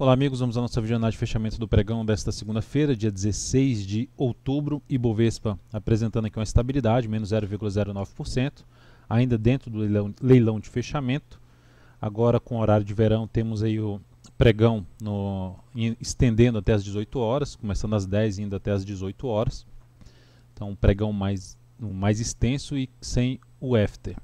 Olá amigos, vamos à nossa videoanálise de fechamento do pregão desta segunda-feira, dia 16 de outubro, Ibovespa apresentando aqui uma estabilidade, menos 0,09%, ainda dentro do leilão de fechamento. Agora com o horário de verão temos aí o pregão estendendo até as 18 horas, começando às 10 e indo até as 18 horas. Então um pregão mais extenso e sem o after.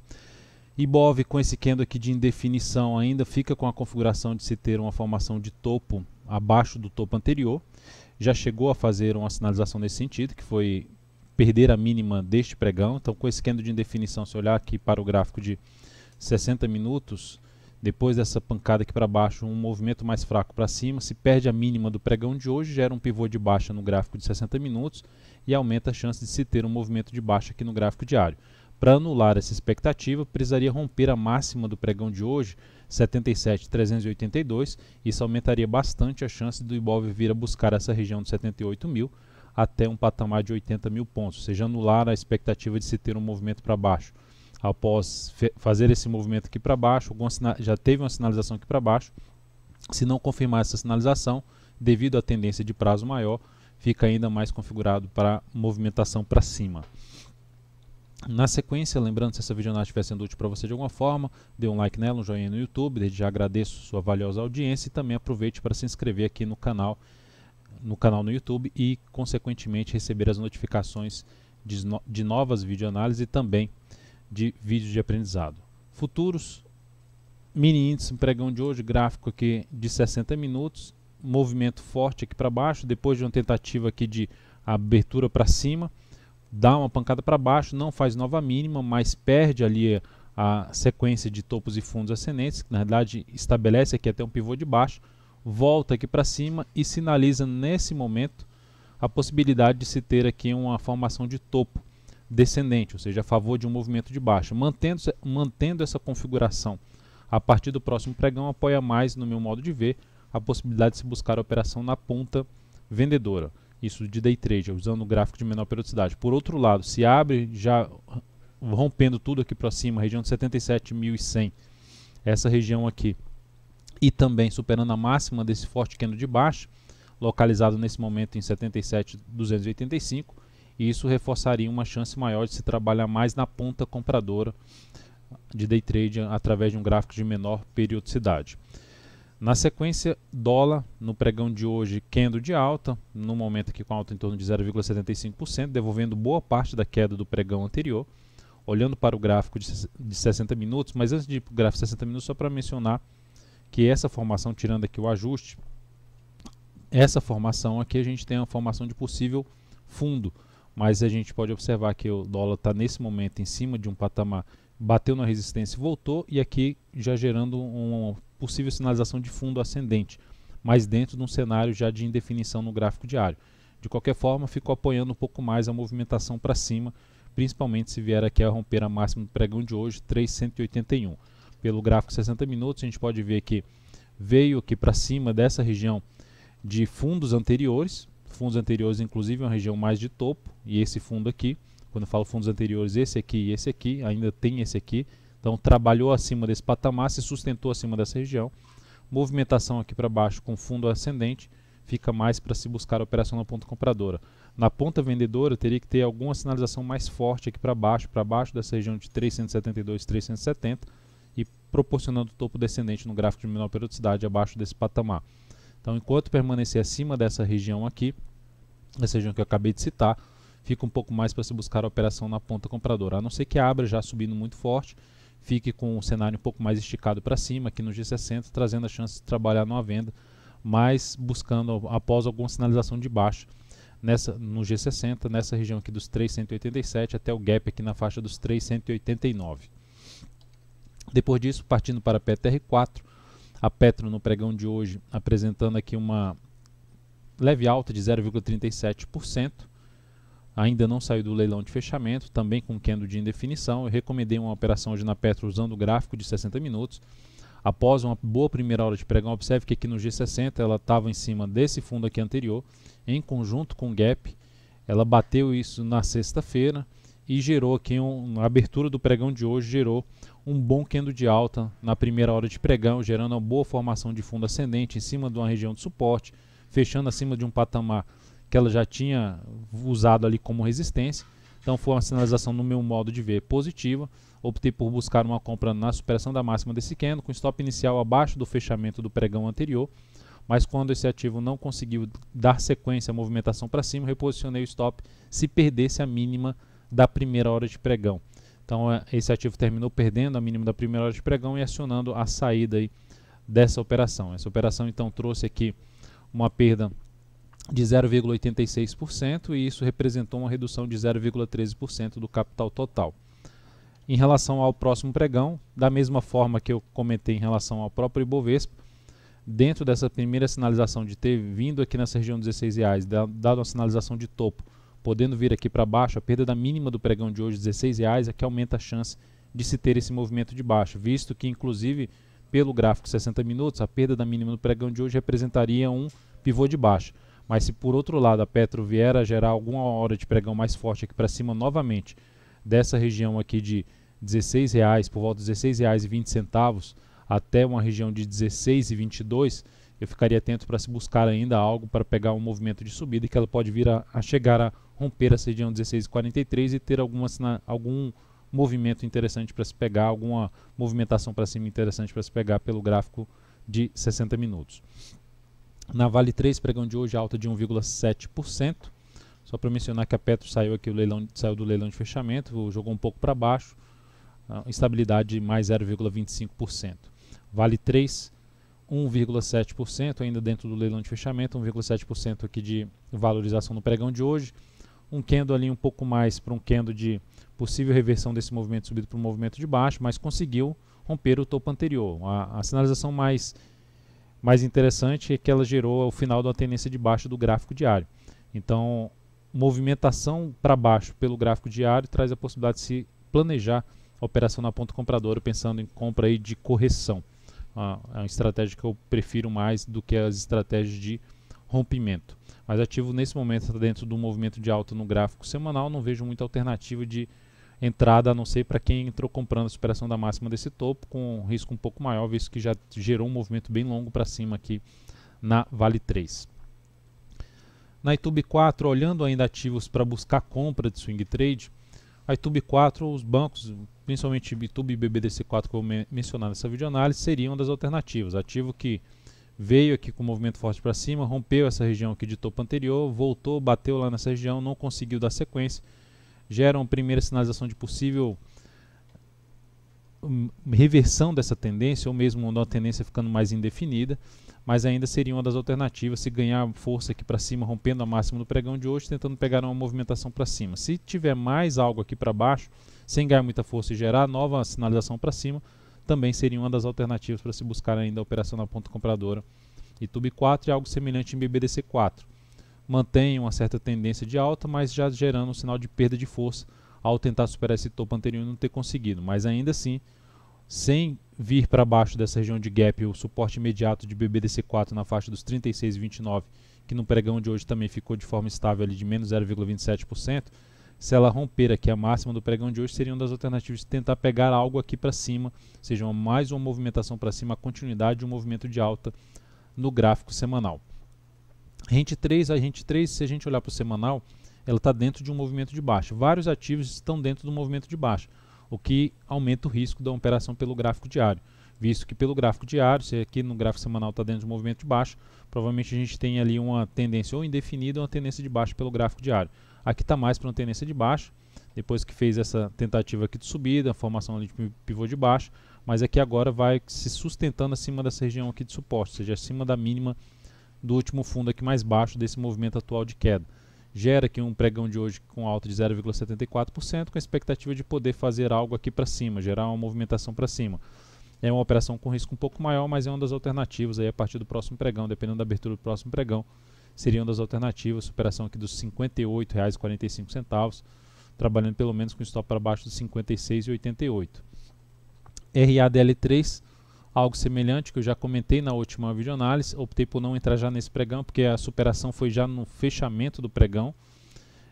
Ibov com esse candle aqui de indefinição ainda fica com a configuração de se ter uma formação de topo abaixo do topo anterior. Já chegou a fazer uma sinalização nesse sentido, que foi perder a mínima deste pregão. Então com esse candle de indefinição, se olhar aqui para o gráfico de 60 minutos, depois dessa pancada aqui para baixo, um movimento mais fraco para cima, se perde a mínima do pregão de hoje, gera um pivô de baixa no gráfico de 60 minutos e aumenta a chance de se ter um movimento de baixa aqui no gráfico diário. Para anular essa expectativa, precisaria romper a máxima do pregão de hoje, 77.382. Isso aumentaria bastante a chance do Ibov vir a buscar essa região de 78 mil até um patamar de 80 mil pontos, ou seja, anular a expectativa de se ter um movimento para baixo. Após fazer esse movimento aqui para baixo, já teve uma sinalização aqui para baixo. Se não confirmar essa sinalização, devido à tendência de prazo maior, fica ainda mais configurado para movimentação para cima. Na sequência, lembrando, se essa videoanálise estiver sendo útil para você de alguma forma, dê um like nela, um joinha no YouTube, desde já agradeço sua valiosa audiência e também aproveite para se inscrever aqui no canal no YouTube e, consequentemente, receber as notificações de novas videoanálises e também de vídeos de aprendizado. Futuros, mini índice pregão de hoje, gráfico aqui de 60 minutos, movimento forte aqui para baixo, depois de uma tentativa aqui de abertura para cima, dá uma pancada para baixo, não faz nova mínima, mas perde ali a sequência de topos e fundos ascendentes, que na verdade estabelece aqui até um pivô de baixo, volta aqui para cima e sinaliza nesse momento a possibilidade de se ter aqui uma formação de topo descendente, ou seja, a favor de um movimento de baixa. Mantendo essa configuração a partir do próximo pregão, apoia mais, no meu modo de ver, a possibilidade de se buscar a operação na ponta vendedora. Isso de day trade, usando o gráfico de menor periodicidade. Por outro lado, se abre já rompendo tudo aqui para cima, região de 77.100, essa região aqui, e também superando a máxima desse forte candle de baixo, localizado nesse momento em 77.285, e isso reforçaria uma chance maior de se trabalhar mais na ponta compradora de day trade através de um gráfico de menor periodicidade. Na sequência, dólar no pregão de hoje, candle de alta, no momento aqui com alta em torno de 0,75%, devolvendo boa parte da queda do pregão anterior. Olhando para o gráfico de 60 minutos, mas antes de ir para o gráfico de 60 minutos, só para mencionar que essa formação, tirando aqui o ajuste, essa formação aqui a gente tem uma formação de possível fundo, mas a gente pode observar que o dólar está nesse momento em cima de um patamar, bateu na resistência e voltou, e aqui já gerando uma possível sinalização de fundo ascendente, mas dentro de um cenário já de indefinição no gráfico diário. De qualquer forma, ficou apoiando um pouco mais a movimentação para cima, principalmente se vier aqui a romper a máxima do pregão de hoje, 3.181. Pelo gráfico 60 minutos, a gente pode ver que veio aqui para cima dessa região de fundos anteriores inclusive uma região mais de topo, e esse fundo aqui, quando eu falo fundos anteriores, esse aqui e esse aqui, ainda tem esse aqui. Então trabalhou acima desse patamar, se sustentou acima dessa região. Movimentação aqui para baixo com fundo ascendente, fica mais para se buscar a operação na ponta compradora. Na ponta vendedora teria que ter alguma sinalização mais forte aqui para baixo dessa região de 372, 370 e proporcionando topo descendente no gráfico de menor periodicidade abaixo desse patamar. Então enquanto permanecer acima dessa região aqui, essa região que eu acabei de citar, fica um pouco mais para se buscar a operação na ponta compradora, a não ser que abra já subindo muito forte, fique com o cenário um pouco mais esticado para cima aqui no G60, trazendo a chance de trabalhar numa venda, mas buscando após alguma sinalização de baixa no G60, nessa região aqui dos 3.187 até o gap aqui na faixa dos 3.189. Depois disso, partindo para a PTR4, a Petro no pregão de hoje apresentando aqui uma leve alta de 0,37%, ainda não saiu do leilão de fechamento, também com candle de indefinição. Eu recomendei uma operação hoje na Petro usando o gráfico de 60 minutos. Após uma boa primeira hora de pregão, observe que aqui no G60 ela estava em cima desse fundo aqui anterior, em conjunto com o gap. Ela bateu isso na sexta-feira e gerou aqui a abertura do pregão de hoje gerou um bom candle de alta na primeira hora de pregão, gerando uma boa formação de fundo ascendente em cima de uma região de suporte, fechando acima de um patamar que ela já tinha usado ali como resistência. Então foi uma sinalização, no meu modo de ver, positiva. Optei por buscar uma compra na superação da máxima desse candle, com stop inicial abaixo do fechamento do pregão anterior, mas quando esse ativo não conseguiu dar sequência à movimentação para cima, reposicionei o stop se perdesse a mínima da primeira hora de pregão. Então esse ativo terminou perdendo a mínima da primeira hora de pregão e acionando a saída aí dessa operação. Essa operação então trouxe aqui uma perda de 0,86% e isso representou uma redução de 0,13% do capital total. Em relação ao próximo pregão, da mesma forma que eu comentei em relação ao próprio Ibovespa, dentro dessa primeira sinalização de ter vindo aqui nessa região dos R$16, dado uma sinalização de topo, podendo vir aqui para baixo, a perda da mínima do pregão de hoje, R$16, é que aumenta a chance de se ter esse movimento de baixa, visto que inclusive pelo gráfico 60 minutos, a perda da mínima do pregão de hoje representaria um pivô de baixa. Mas se por outro lado a Petro vier a gerar alguma hora de pregão mais forte aqui para cima novamente, dessa região aqui de R$16, por volta de R$16,20 até uma região de R$16,22, eu ficaria atento para se buscar ainda algo para pegar um movimento de subida e que ela pode vir a chegar a romper essa região de R$16,43 e ter algum movimento interessante para se pegar, alguma movimentação para cima interessante para se pegar pelo gráfico de 60 minutos. Na Vale 3, pregão de hoje alta de 1,7%. Só para mencionar que a Petro saiu do leilão de fechamento, jogou um pouco para baixo, estabilidade de mais 0,25%. Vale 3, 1,7%, ainda dentro do leilão de fechamento, 1,7% aqui de valorização no pregão de hoje. Um candle ali um pouco mais para um candle de possível reversão desse movimento subido para um movimento de baixo, mas conseguiu romper o topo anterior. A sinalização mais interessante é que ela gerou o final da tendência de baixa do gráfico diário. Então, movimentação para baixo pelo gráfico diário traz a possibilidade de se planejar a operação na ponta compradora, pensando em compra aí de correção. É uma estratégia que eu prefiro mais do que as estratégias de rompimento. Mas ativo nesse momento está dentro do movimento de alta no gráfico semanal, não vejo muita alternativa de entrada, a não ser para quem entrou comprando a superação da máxima desse topo, com um risco um pouco maior, visto que já gerou um movimento bem longo para cima aqui na Vale 3. Na Itube 4, olhando ainda ativos para buscar compra de swing trade, a Itube 4, os bancos, principalmente Itube e BBDC4 que eu vou mencionar nessa videoanálise, seriam uma das alternativas. Ativo que veio aqui com um movimento forte para cima, rompeu essa região aqui de topo anterior, voltou, bateu lá nessa região, não conseguiu dar sequência, gera uma primeira sinalização de possível reversão dessa tendência, ou mesmo uma tendência ficando mais indefinida, mas ainda seria uma das alternativas se ganhar força aqui para cima, rompendo a máxima do pregão de hoje, tentando pegar uma movimentação para cima. Se tiver mais algo aqui para baixo, sem ganhar muita força e gerar nova sinalização para cima, também seria uma das alternativas para se buscar ainda a operação na ponta compradora. Itube 4 e algo semelhante em BBDC4. Mantém uma certa tendência de alta, mas já gerando um sinal de perda de força ao tentar superar esse topo anterior e não ter conseguido. Mas ainda assim, sem vir para baixo dessa região de gap, o suporte imediato de BBDC4 na faixa dos 36,29, que no pregão de hoje também ficou de forma estável ali de menos 0,27%, se ela romper aqui a máxima do pregão de hoje, seria uma das alternativas de tentar pegar algo aqui para cima, seja mais uma movimentação para cima, a continuidade de um movimento de alta no gráfico semanal. Rente 3, se a gente olhar para o semanal, ela está dentro de um movimento de baixa. Vários ativos estão dentro do movimento de baixa, o que aumenta o risco da operação pelo gráfico diário, visto que pelo gráfico diário, se aqui no gráfico semanal está dentro de um movimento de baixa, provavelmente a gente tem ali uma tendência ou indefinida ou uma tendência de baixa pelo gráfico diário. Aqui está mais para uma tendência de baixa, depois que fez essa tentativa aqui de subida, a formação ali de pivô de baixo, mas aqui agora vai se sustentando acima dessa região aqui de suporte, ou seja, acima da mínima do último fundo aqui mais baixo desse movimento atual de queda. Gera aqui um pregão de hoje com alta de 0,74%, com a expectativa de poder fazer algo aqui para cima, gerar uma movimentação para cima. É uma operação com risco um pouco maior, mas é uma das alternativas aí a partir do próximo pregão, dependendo da abertura do próximo pregão, seria uma das alternativas, operação aqui dos R$ 58,45, trabalhando pelo menos com stop para baixo dos R$ 56,88. RADL3, algo semelhante que eu já comentei na última videoanálise, optei por não entrar já nesse pregão, porque a superação foi já no fechamento do pregão.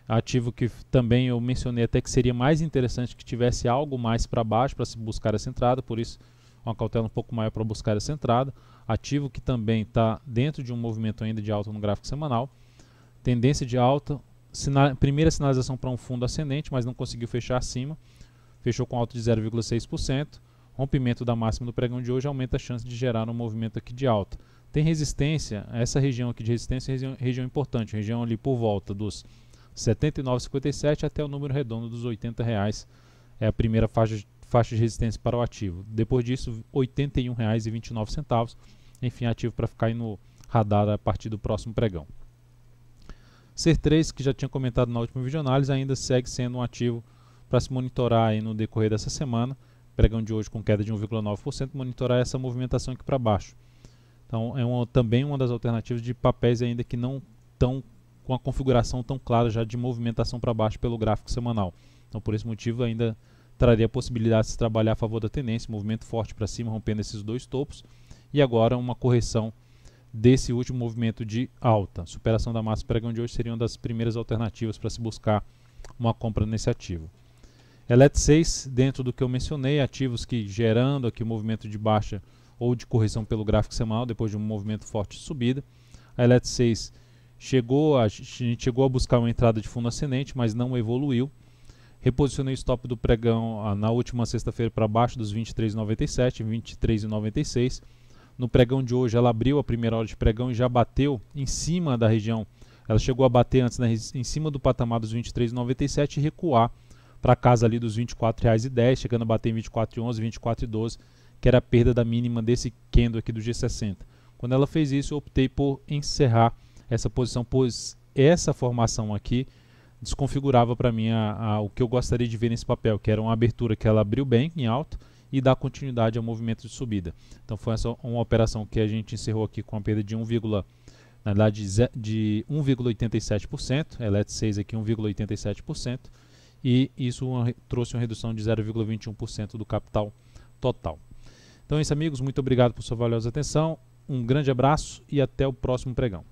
ativo que também eu mencionei até que seria mais interessante que tivesse algo mais para baixo para se buscar essa entrada, por isso uma cautela um pouco maior para buscar essa entrada. Ativo que também está dentro de um movimento ainda de alta no gráfico semanal, tendência de alta, primeira sinalização para um fundo ascendente, mas não conseguiu fechar acima, fechou com alta de 0,6%, rompimento da máxima do pregão de hoje aumenta a chance de gerar um movimento aqui de alta. Tem resistência, essa região aqui de resistência é região importante, região ali por volta dos R$ 79,57 até o número redondo dos R$ 80, é a primeira faixa de resistência para o ativo. Depois disso, R$ 81,29, enfim, ativo para ficar aí no radar a partir do próximo pregão. CER3, que já tinha comentado na última videoanálise, ainda segue sendo um ativo para se monitorar aí no decorrer dessa semana, pregão de hoje com queda de 1,9%, monitorar essa movimentação aqui para baixo. Então é também uma das alternativas de papéis ainda que não estão com a configuração tão clara já de movimentação para baixo pelo gráfico semanal. Então por esse motivo ainda traria a possibilidade de se trabalhar a favor da tendência, movimento forte para cima, rompendo esses dois topos, e agora uma correção desse último movimento de alta. Superação da máxima pregão de hoje seria uma das primeiras alternativas para se buscar uma compra nesse ativo. ELET6, dentro do que eu mencionei, ativos que gerando aqui o movimento de baixa ou de correção pelo gráfico semanal, depois de um movimento forte de subida. A ELET6 a gente chegou a buscar uma entrada de fundo ascendente, mas não evoluiu. Reposicionei o stop do pregão na última sexta-feira para baixo dos 23,97, 23,96. No pregão de hoje ela abriu a primeira hora de pregão e já bateu em cima da região. Ela chegou a bater antes em cima do patamar dos 23,97 e recuar para casa ali dos R$ 24,10, chegando a bater em 24,11, 24,12, que era a perda da mínima desse candle aqui do G60. Quando ela fez isso, eu optei por encerrar essa posição, pois essa formação aqui desconfigurava para mim o que eu gostaria de ver nesse papel, que era uma abertura que ela abriu bem em alto e dá continuidade ao movimento de subida. Então foi essa uma operação que a gente encerrou aqui com a perda de 1,87%, ELET6 aqui 1,87%, e isso trouxe uma redução de 0,21% do capital total. Então é isso, amigos, muito obrigado por sua valiosa atenção, um grande abraço e até o próximo pregão.